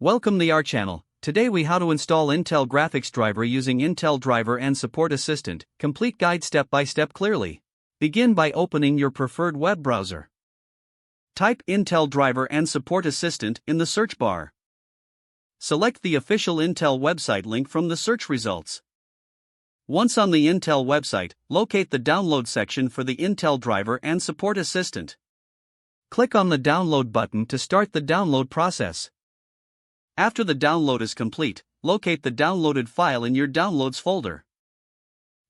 Welcome to our channel. Today we how to install Intel graphics driver using Intel driver and support assistant. Complete guide step by step clearly. Begin by opening your preferred web browser. Type Intel driver and support assistant in the search bar. Select the official Intel website link from the search results. Once on the Intel website, locate the download section for the Intel driver and support assistant. Click on the download button to start the download process. After the download is complete, locate the downloaded file in your Downloads folder.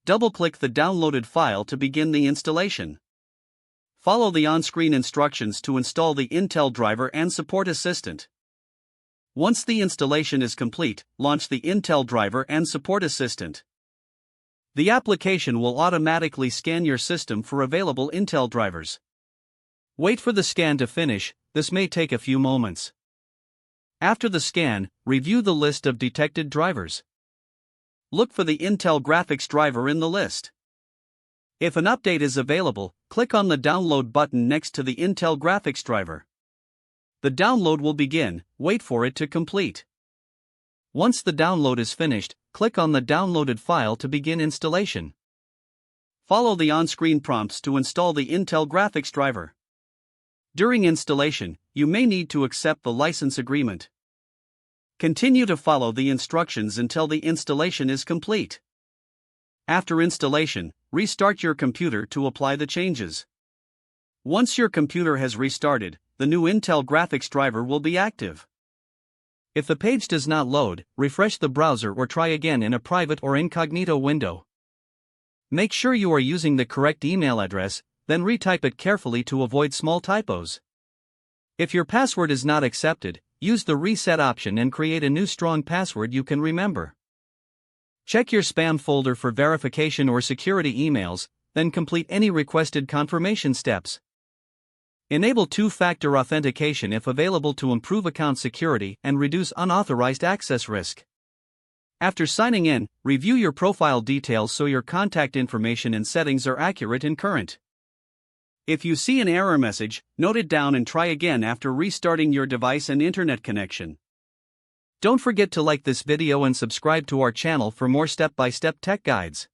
Double-click the downloaded file to begin the installation. Follow the on-screen instructions to install the Intel driver and support assistant. Once the installation is complete, launch the Intel driver and support assistant. The application will automatically scan your system for available Intel drivers. Wait for the scan to finish, this may take a few moments. After the scan, review the list of detected drivers. Look for the Intel graphics driver in the list. If an update is available, click on the download button next to the Intel graphics driver. The download will begin, wait for it to complete. Once the download is finished, click on the downloaded file to begin installation. Follow the on-screen prompts to install the Intel graphics driver. During installation, you may need to accept the license agreement. Continue to follow the instructions until the installation is complete. After installation, restart your computer to apply the changes. Once your computer has restarted, the new Intel graphics driver will be active. If the page does not load, refresh the browser or try again in a private or incognito window. Make sure you are using the correct email address, then retype it carefully to avoid small typos. If your password is not accepted, use the reset option and create a new strong password you can remember. Check your spam folder for verification or security emails, then complete any requested confirmation steps. Enable two-factor authentication if available to improve account security and reduce unauthorized access risk. After signing in, review your profile details so your contact information and settings are accurate and current. If you see an error message, note it down and try again after restarting your device and internet connection. Don't forget to like this video and subscribe to our channel for more step-by-step tech guides.